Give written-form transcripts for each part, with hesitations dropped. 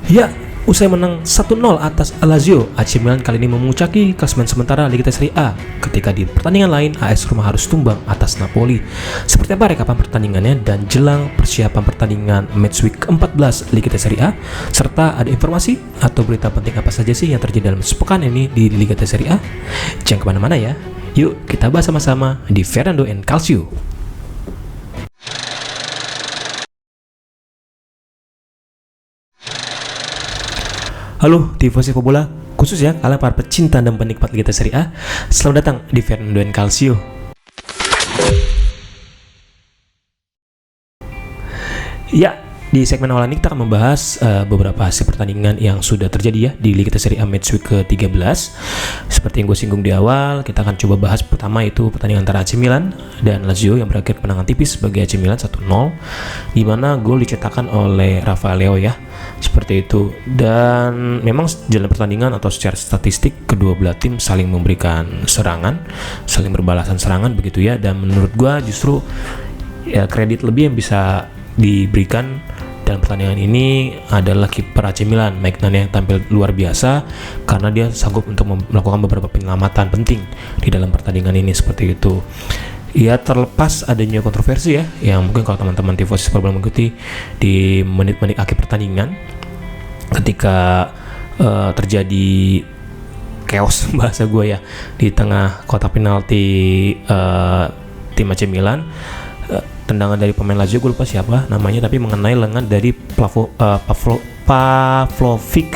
Ya, usai menang 1-0 atas Lazio, AC Milan kali ini memuncaki klasemen sementara Liga Serie A ketika di pertandingan lain AS Roma harus tumbang atas Napoli. Seperti apa rekapan pertandingannya dan jelang persiapan pertandingan matchweek ke-14 Liga Serie A, serta ada informasi atau berita penting apa saja sih yang terjadi dalam sepekan ini di Liga Serie A? Jangan kemana-mana ya, yuk kita bahas sama-sama di Fernando and Calcio. Halo tifosi sepak bola, khusus ya kalian para pecinta dan penikmat Liga Serie A. Selamat datang di Fernando and Calcio. Ya, di segmen awal ini kita akan membahas beberapa hasil pertandingan yang sudah terjadi ya di Liga Serie A matchweek ke-13. Seperti yang gue singgung di awal, kita akan coba bahas pertama itu pertandingan antara AC Milan dan Lazio yang berakhir kemenangan tipis bagi AC Milan 1-0, di mana gol dicetakkan oleh Rafael Leao ya. Seperti itu. Dan memang jalan pertandingan atau secara statistik kedua belah tim saling memberikan serangan, saling berbalasan serangan begitu ya. Dan menurut gua justru ya kredit lebih yang bisa diberikan dalam pertandingan ini adalah kiper AC Milan, Maignan, yang tampil luar biasa karena dia sanggup untuk melakukan beberapa penyelamatan penting di dalam pertandingan ini seperti itu. Ya, terlepas adanya kontroversi ya, yang mungkin kalau teman-teman tifosi sepak bola mengikuti di menit-menit akhir pertandingan ketika terjadi chaos bahasa gue ya di tengah kotak penalti tim AC Milan, tendangan dari pemain Lazio, gue lupa siapa namanya, tapi mengenai lengan dari Pavlovic,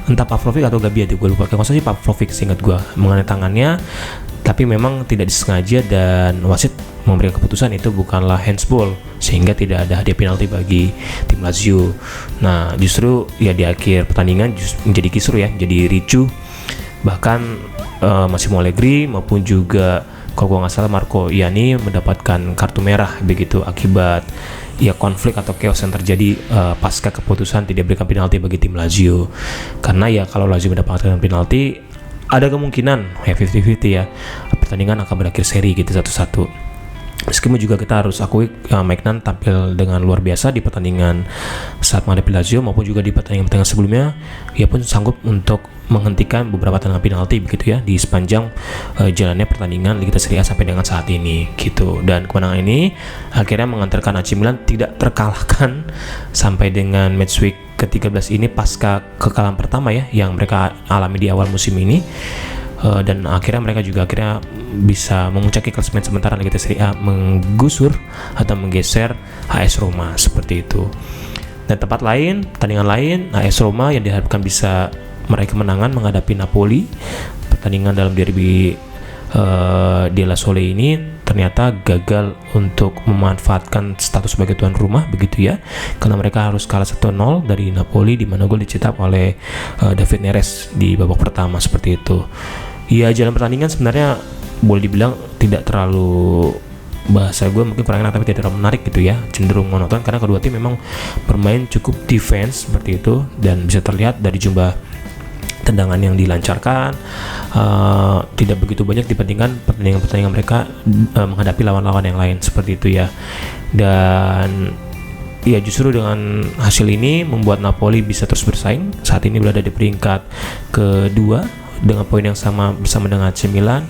entah Pavlovic atau Gabiadi, gue lupa, kayak maksudnya Pavlovic seingat gue, mengenai tangannya. Tapi memang tidak disengaja dan wasit memberikan keputusan itu bukanlah handsball, sehingga tidak ada hadiah penalti bagi tim Lazio. Nah, justru ya di akhir pertandingan menjadi kisruh ya, jadi ricuh. Bahkan Massimo Allegri maupun juga kalau nggak salah Marco Ianni mendapatkan kartu merah begitu akibat ya konflik atau chaos yang terjadi pasca keputusan tidak berikan penalti bagi tim Lazio. Karena ya kalau Lazio mendapatkan penalti, ada kemungkinan ya 50-50 ya, pertandingan akan berakhir seri gitu 1-1. Meskipun juga kita harus akui Maignan tampil dengan luar biasa di pertandingan saat menghadapi Lazio maupun juga di pertandingan sebelumnya, ia pun sanggup untuk menghentikan beberapa tendangan penalti begitu ya di sepanjang jalannya pertandingan Liga Serie A sampai dengan saat ini gitu. Dan kemenangan ini akhirnya mengantarkan AC Milan tidak terkalahkan sampai dengan matchweek ke-13 ini pasca kekalahan pertama ya yang mereka alami di awal musim ini. Dan akhirnya mereka juga bisa memuncaki klasemen sementara Liga Serie A, menggusur atau menggeser AS Roma seperti itu. Dan tempat lain, pertandingan lain, AS Roma yang diharapkan bisa meraih kemenangan menghadapi Napoli. Pertandingan dalam derby della Sole ini ternyata gagal untuk memanfaatkan status sebagai tuan rumah begitu ya, karena mereka harus kalah 1-0 dari Napoli, di mana gol dicetak oleh David Neres di babak pertama seperti itu. Ya, jalan pertandingan sebenarnya boleh dibilang tidak terlalu, bahasa gue mungkin kurang enak, tapi tidak terlalu menarik gitu ya, cenderung monoton karena kedua tim memang bermain cukup defense seperti itu, dan bisa terlihat dari jumlah tendangan yang dilancarkan tidak begitu banyak dibandingkan pertandingan mereka menghadapi lawan-lawan yang lain seperti itu ya. Dan ya justru dengan hasil ini membuat Napoli bisa terus bersaing, saat ini berada di peringkat kedua dengan poin yang sama bersama dengan AC Milan,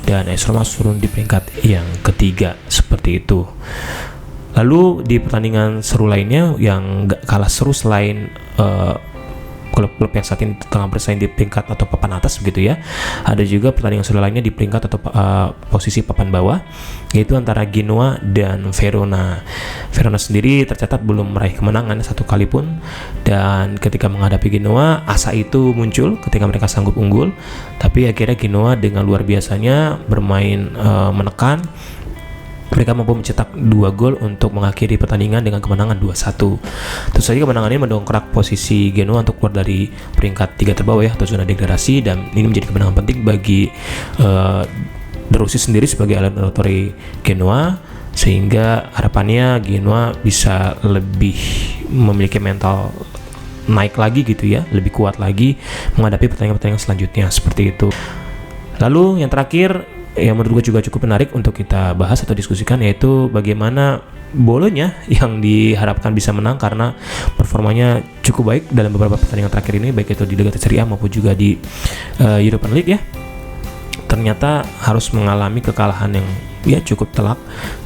dan AS Roma turun di peringkat yang ketiga seperti itu. Lalu di pertandingan seru lainnya yang gak kalah seru selain klub-klub yang saat ini tengah bersaing di peringkat atau papan atas begitu ya, ada juga pertandingan seru lainnya di peringkat atau posisi papan bawah, yaitu antara Genoa dan Verona. Verona sendiri tercatat belum meraih kemenangan satu kali pun, dan ketika menghadapi Genoa asa itu muncul ketika mereka sanggup unggul, tapi akhirnya Genoa dengan luar biasanya bermain menekan. Mereka mampu mencetak 2 gol untuk mengakhiri pertandingan dengan kemenangan 2-1. Tentu saja kemenangan ini mendongkrak posisi Genoa untuk keluar dari peringkat 3 terbawah ya, atau zona degradasi, dan ini menjadi kemenangan penting bagi De Rossi sendiri sebagai allenatore Genoa, sehingga harapannya Genoa bisa lebih memiliki mental naik lagi gitu ya, lebih kuat lagi menghadapi pertandingan-pertandingan selanjutnya seperti itu. Lalu yang terakhir, yang menurut gue juga cukup menarik untuk kita bahas atau diskusikan, yaitu bagaimana Bolonya yang diharapkan bisa menang karena performanya cukup baik dalam beberapa pertandingan terakhir ini, baik itu di Liga Serie A maupun juga di European League ya, ternyata harus mengalami kekalahan yang ya cukup telak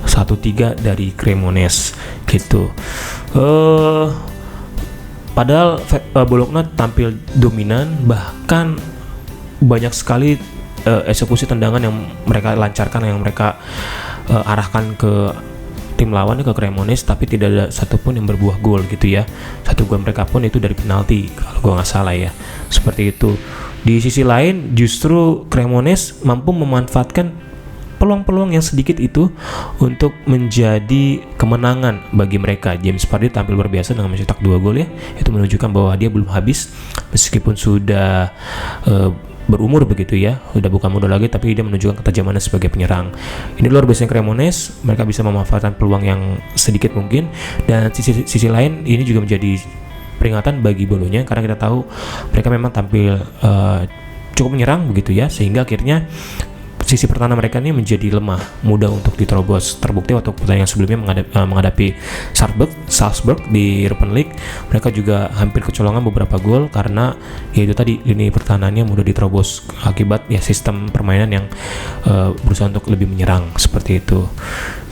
1-3 dari Cremonese gitu. Padahal Bologna tampil dominan, bahkan banyak sekali eksekusi tendangan yang mereka lancarkan, yang mereka arahkan ke tim lawan, ke Cremonese, tapi tidak ada satupun yang berbuah gol gitu ya. Satu gol mereka pun itu dari penalti kalau gue nggak salah ya, seperti itu. Di sisi lain justru Cremonese mampu memanfaatkan peluang-peluang yang sedikit itu untuk menjadi kemenangan bagi mereka. James Vardy tampil luar biasa dengan mencetak 2 gol ya. Itu menunjukkan bahwa dia belum habis meskipun sudah berumur begitu ya, udah bukan muda lagi, tapi dia menunjukkan ketajamannya sebagai penyerang. Ini luar biasa Cremonese, mereka bisa memanfaatkan peluang yang sedikit mungkin. Dan sisi lain ini juga menjadi peringatan bagi Bolonya, karena kita tahu mereka memang tampil cukup menyerang begitu ya, sehingga akhirnya sisi pertahanan mereka ini menjadi lemah, mudah untuk diterobos. Terbukti waktu pertandingan sebelumnya menghadapi Salzburg di European League, mereka juga hampir kecolongan beberapa gol karena ya itu tadi, lini pertahanannya mudah diterobos akibat ya sistem permainan yang berusaha untuk lebih menyerang seperti itu.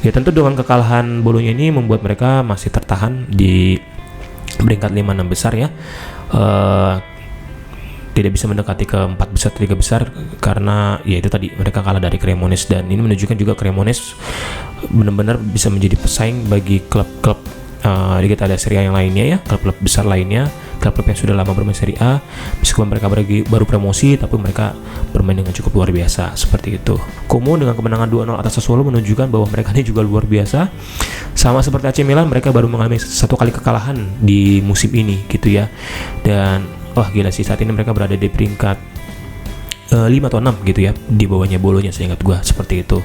Ya tentu dengan kekalahan Bolonya ini membuat mereka masih tertahan di peringkat 5-6 besar ya. Tidak bisa mendekati ke 4 besar, 3 besar karena ya itu tadi, mereka kalah dari Cremonese. Dan ini menunjukkan juga Cremonese benar-benar bisa menjadi pesaing bagi klub-klub Liga Italia Serie A yang lainnya ya, klub-klub besar lainnya, klub-klub yang sudah lama bermain Serie A. Meskipun mereka baru promosi, tapi mereka bermain dengan cukup luar biasa seperti itu. Como dengan kemenangan 2-0 atas Sassuolo menunjukkan bahwa mereka ini juga luar biasa. Sama seperti AC Milan, mereka baru mengalami 1 kali kekalahan di musim ini gitu ya. Dan wah gila sih, saat ini mereka berada di peringkat 5 atau 6 gitu ya, di bawahnya Bolonya seingat gue seperti itu.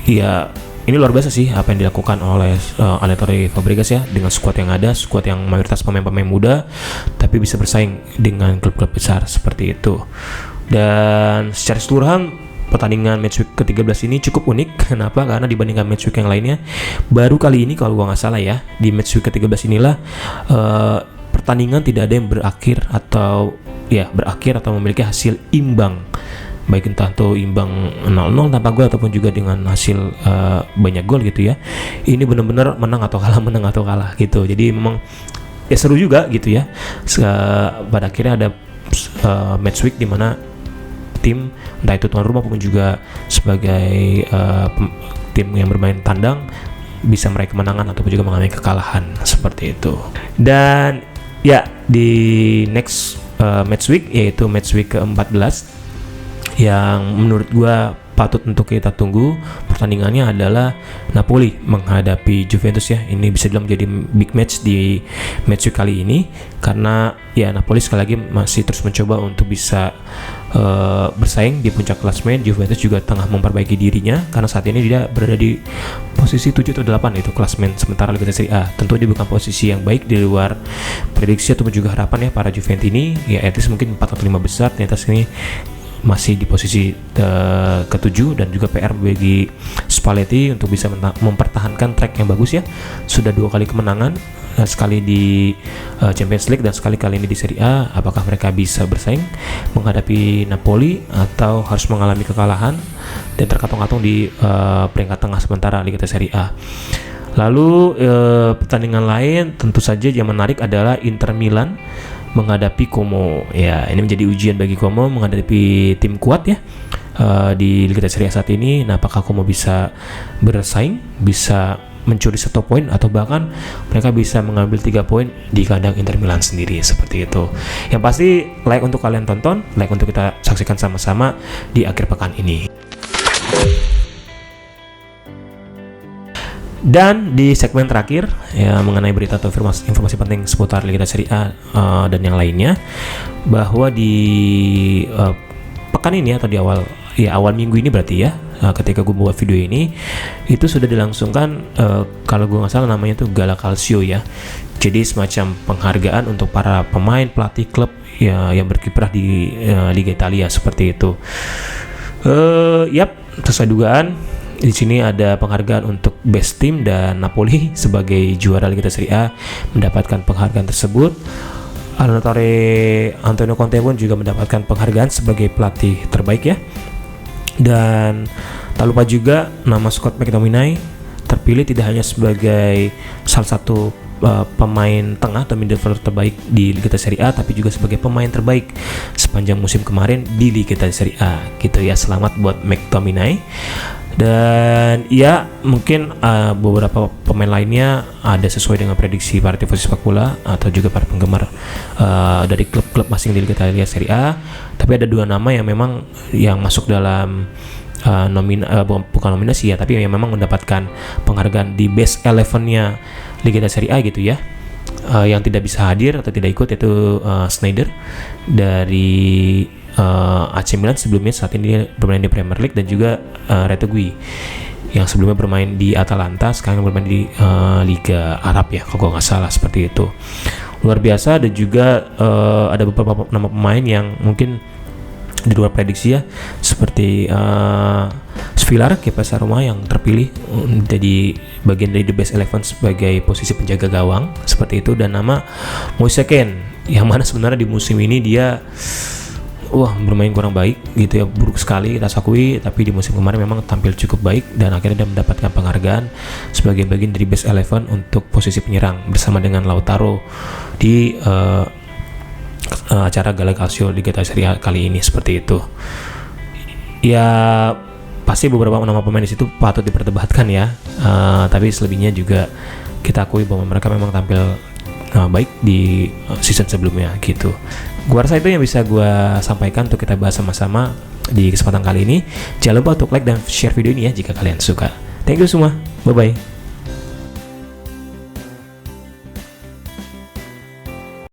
Ya ini luar biasa sih apa yang dilakukan oleh Alessandro Fabregas ya, dengan skuad yang ada, skuad yang mayoritas pemain-pemain muda, tapi bisa bersaing dengan klub-klub besar seperti itu. Dan secara keseluruhan pertandingan matchweek ke-13 ini cukup unik. Kenapa? Karena dibandingkan matchweek yang lainnya, baru kali ini kalau gue nggak salah ya, di matchweek ke-13 inilah pertandingan tidak ada yang berakhir atau memiliki hasil imbang, baik entah itu imbang 0-0 tanpa gol ataupun juga dengan hasil banyak gol gitu ya. Ini benar-benar menang atau kalah gitu. Jadi memang ya seru juga gitu ya. Pada akhirnya ada match week di mana tim entah itu tuan rumah maupun juga sebagai tim yang bermain tandang bisa meraih kemenangan ataupun juga mengalami kekalahan seperti itu. Dan ya di next match week, yaitu match week ke-14 yang menurut gua patut untuk kita tunggu pertandingannya adalah Napoli menghadapi Juventus ya. Ini bisa dibilang menjadi big match di match week kali ini, karena ya Napoli sekali lagi masih terus mencoba untuk bisa bersaing di puncak klasemen. Juventus juga tengah memperbaiki dirinya karena saat ini dia berada di posisi 7 atau 8 itu klasemen sementara Liga Serie A. Tentu dia bukan posisi yang baik, di luar prediksi ataupun juga harapan ya para Juventini, ya at least mungkin 4 atau 5 besar. Ternyata sini masih di posisi ke-7, dan juga PR bagi Spalletti untuk bisa mempertahankan track yang bagus ya. Sudah 2 kali kemenangan, sekali di Champions League dan sekali kali ini di Serie A. Apakah mereka bisa bersaing menghadapi Napoli atau harus mengalami kekalahan dan terkatung-katung di peringkat tengah sementara Liga Serie A. Lalu pertandingan lain tentu saja yang menarik adalah Inter Milan menghadapi Como. Ya, ini menjadi ujian bagi Como menghadapi tim kuat ya di Liga Serie A saat ini. Nah, apakah Como bisa bersaing, bisa mencuri 1 poin, atau bahkan mereka bisa mengambil 3 poin di kandang Inter Milan sendiri seperti itu. Yang pasti like untuk kalian tonton, like untuk kita saksikan sama-sama di akhir pekan ini. Dan di segmen terakhir ya, mengenai berita atau informasi penting seputar Liga Serie A dan yang lainnya, bahwa di pekan ini atau di awal minggu ini berarti ya, ketika gue buat video ini itu sudah dilangsungkan kalau gue nggak salah namanya tuh Gala Calcio ya. Jadi semacam penghargaan untuk para pemain, pelatih klub ya yang berkiprah di Liga Italia seperti itu. sesuai dugaan, di sini ada penghargaan untuk best team dan Napoli sebagai juara Liga Serie A mendapatkan penghargaan tersebut. Allenatore Antonio Conte pun juga mendapatkan penghargaan sebagai pelatih terbaik ya. Dan tak lupa juga nama Scott McTominay terpilih tidak hanya sebagai salah satu pemain tengah atau midfielder terbaik di Liga Serie A, tapi juga sebagai pemain terbaik sepanjang musim kemarin di Liga Serie A gitu ya. Selamat buat McTominay. Dan ya mungkin beberapa pemain lainnya ada sesuai dengan prediksi para tifosi sepak bola atau juga para penggemar dari klub-klub masing di Liga Serie A. Tapi ada 2 nama yang memang yang masuk dalam bukan nominasi ya, tapi yang memang mendapatkan penghargaan di best 11-nya Liga Serie A gitu ya. Yang tidak bisa hadir atau tidak ikut yaitu Sneijder dari AC Milan, sebelumnya saat ini dia bermain di Premier League, dan juga Retegui yang sebelumnya bermain di Atalanta, sekarang bermain di Liga Arab ya kalau nggak salah, seperti itu. Luar biasa. Dan juga ada beberapa nama pemain yang mungkin di luar prediksi ya, seperti Svilar Kepa Roma yang terpilih menjadi bagian dari The Best 11 sebagai posisi penjaga gawang seperti itu, dan nama Moise Kean yang mana sebenarnya di musim ini dia bermain kurang baik gitu ya, buruk sekali kita akui, tapi di musim kemarin memang tampil cukup baik dan akhirnya dia mendapatkan penghargaan sebagai bagian dari Best 11 untuk posisi penyerang bersama dengan Lautaro di acara Gala Calcio Liga Serie A kali ini, seperti itu. Ya pasti beberapa nama pemain di situ patut diperdebatkan ya, tapi selebihnya juga kita akui bahwa mereka memang tampil baik di season sebelumnya gitu. Gua rasa itu yang bisa gua sampaikan untuk kita bahas sama-sama di kesempatan kali ini. Jangan lupa untuk like dan share video ini ya jika kalian suka. Thank you semua. Bye bye.